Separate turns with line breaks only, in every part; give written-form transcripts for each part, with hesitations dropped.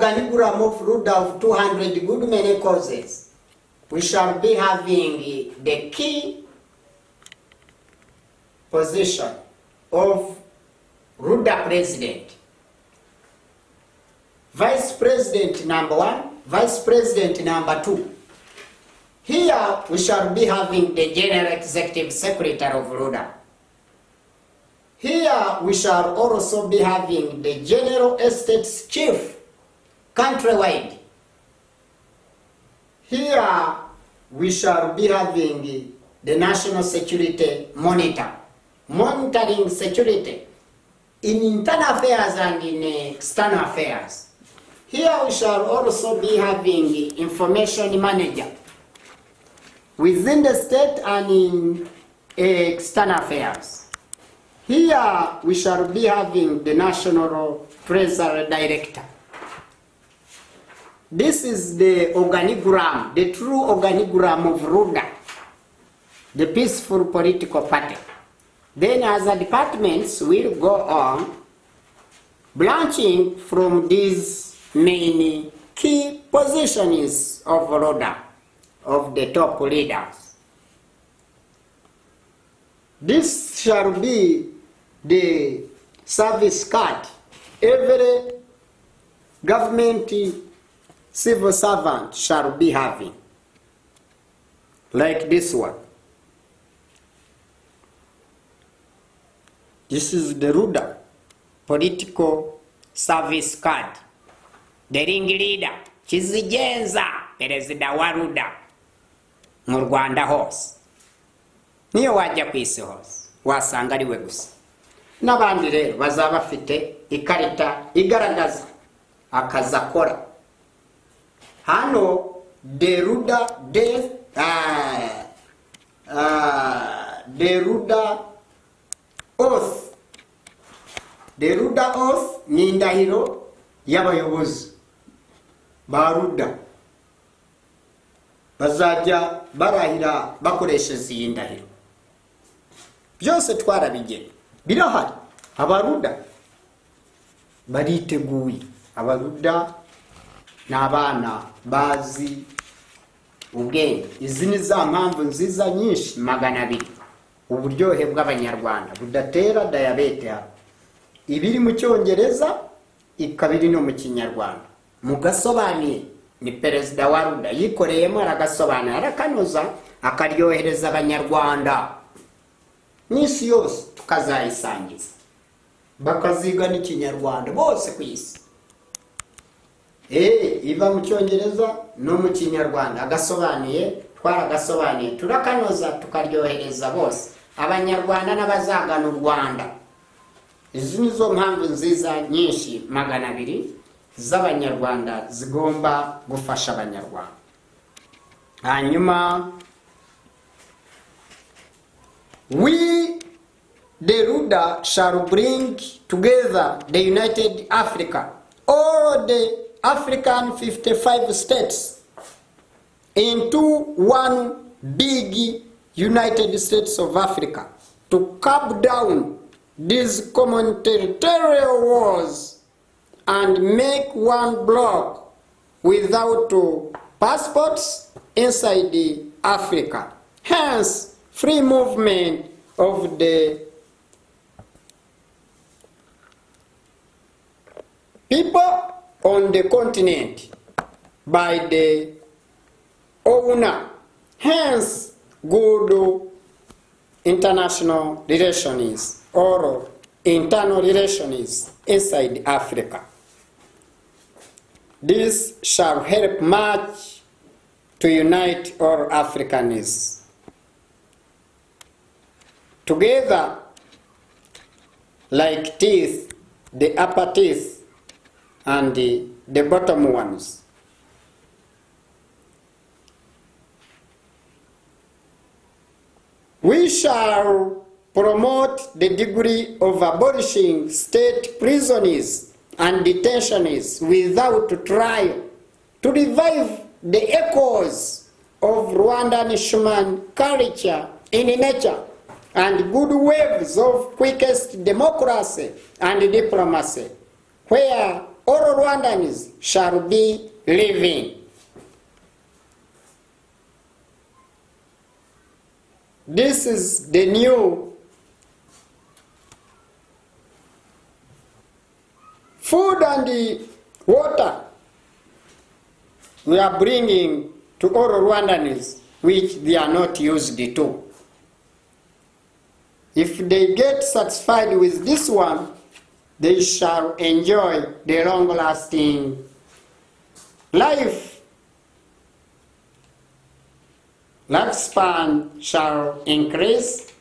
organigram of RWANDA of 200 good many causes, we shall be having the key position of RWANDA president, vice president number 1, vice president number 2. Here we shall be having the general executive secretary of RWANDA. Here we shall also be having the general estates chief countrywide. Here we shall be having the national security monitor, monitoring security in internal affairs and in external affairs. Here we shall also be having information manager within the state and in external affairs. Here we shall be having the national treasury director. This is the organigram, the true organigram of RWANDA, the peaceful political party. Then other departments will go on branching from these main key positions of RWANDA, of the top leaders. This shall be the service card every government civil servant shall be having, like this one. This is the RWANDA political service card. The ring leader, Kizigenza, perezida wa RWANDA mu Rwanda hose. Niyo wajya ku isi hose wasanga ari we gusa. N'abandi rero bazaba bafite ikarita igaragaza akazi akora. Hano the RWANDA oath. The RWANDA oath ni indahiro y'abayobozi ba RWANDA. Bazajya barahira bakoresheje iyi ndahiro. Byose twarabigena. Birahari. Abaruda bariteguye. Abaruda n'abana bazi ubwenge. Izi ni za mpamvu nziza nyinshi 200 uburyohe bw'abanyarwanda budatera diabete. Ibiri mu cyongereza ikabiri no mu kinyarwanda. Mugasobanuye ni perezida wa RWANDA yikoreyemo aragasobanura arakanoza akaryohereza abanyarwanda n'isi yose tukazayisangiza bakaziga n'ikinyarwanda bose ku isi. Iva mu cyongereza no mu kinyarwanda agasobanuye twaragasobanuye turakanoza tukaryohereza bose abanyarwanda n'abazagana u Rwanda. Izi nizo mpamvu nziza nyinshi 200 z'abanyarwanda zigomba gufasha abanyarwanda. Hanyuma we the RWANDA shall bring together the United Africa, all the African 55 states into one big United States of Africa to curb down these common territorial wars and make one bloc without passports inside Africa. Hence, free movement of the people on the continent by the owner. Hence, good international relations or internal relations inside Africa. This shall help much to unite all Africans together like teeth, the upper teeth and the bottom ones. We shall promote the degree of abolishing state prisons and detentions without trial to revive the echoes of Rwandan human culture in nature and good waves of quickest democracy and diplomacy, where all Rwandans shall be living. This is the new food and the water we are bringing to all Rwandans, which they are not used to. If they get satisfied with this one, they shall enjoy the long-lasting life. Lifespan shall increase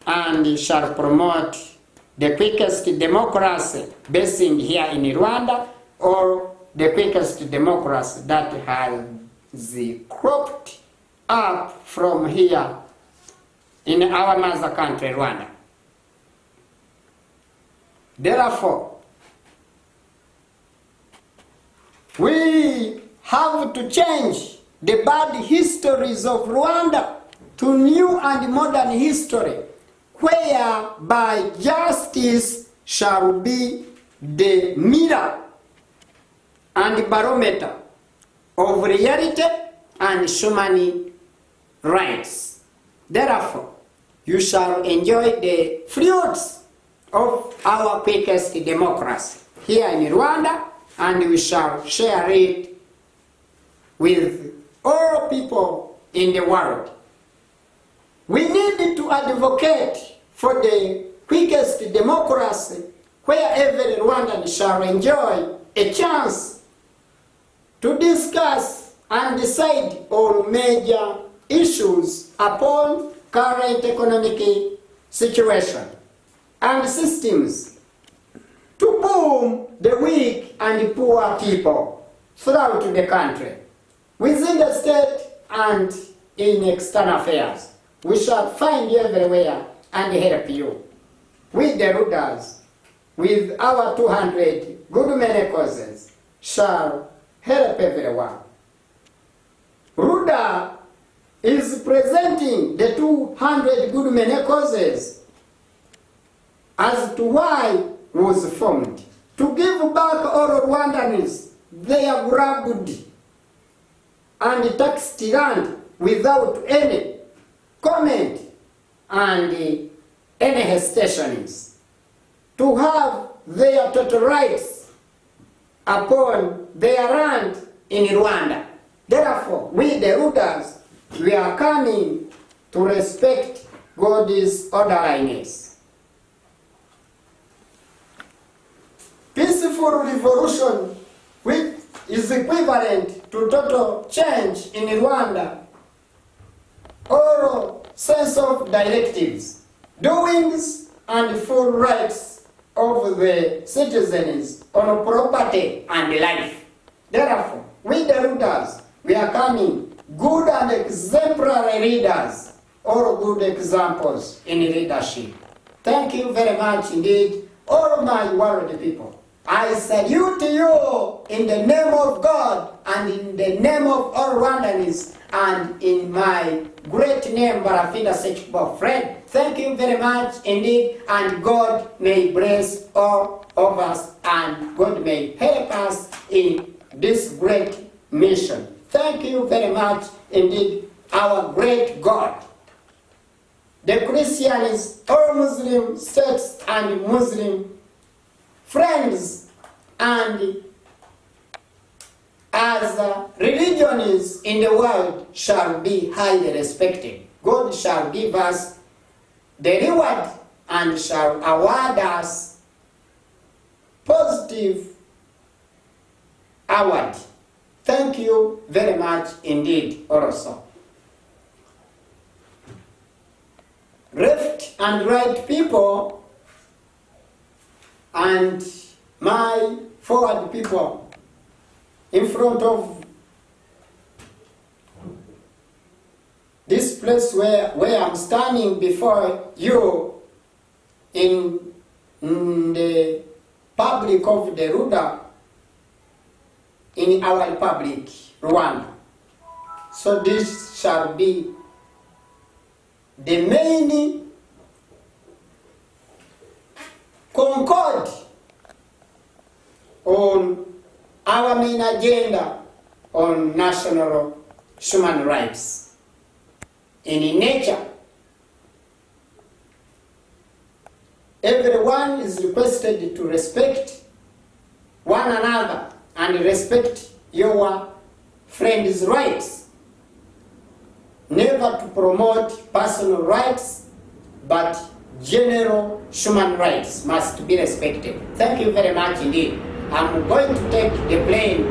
and shall promote the quickest democracy basing here in Rwanda, or the quickest democracy that has cropped up from here in our mother country, Rwanda. Therefore, we have to change the bad histories of Rwanda to new and modern history, whereby justice shall be the mirror and barometer of reality and human rights. Therefore, you shall enjoy the fruits of our quickest democracy here in Rwanda, and we shall share it with all people in the world. We need to advocate for the quickest democracy, where every Rwandan shall enjoy a chance to discuss and decide on major issues upon current economic situation and systems to boom the weak and poor people throughout the country, within the state and in external affairs. We shall find you everywhere and help you. We the rulers, with our 200 good many causes, shall help everyone. RWANDA is presenting the 200 good many causes as to why it was formed. To give back all Rwandans their grabbed and taxed land without any comment and any hesitations. To have their total rights upon their land in Rwanda. Therefore, we the rulers, we are coming to respect God's orderliness. Peaceful revolution, which is equivalent to total change in Rwanda, or sense of directives, doings, and full rights of the citizens on property and life. Therefore, we the rulers, we are coming good and exemplary leaders, or good examples in leadership. Thank you very much indeed, all my world people. I salute you in the name of God and in the name of all Rwandans and in my great name, Barafinda Sekikubo, friend. Thank you very much indeed, and God may bless all of us, and God may help us in this great mission. Thank you very much indeed, our great God. The Christians, all Muslim states and Muslim friends, and as religions in the world shall be highly respected. God shall give us the reward and shall award us positive award. Thank you very much indeed also. Left and right people and my forward people in front of this place where I'm standing before you in the public of the RWANDA, in our republic, Rwanda. So this shall be the main concord on our main agenda on national human rights. In nature, everyone is requested to respect one another and respect your friend's rights. Never to promote personal rights, but general human rights must be respected. Thank you very much indeed. I'm going to take the plane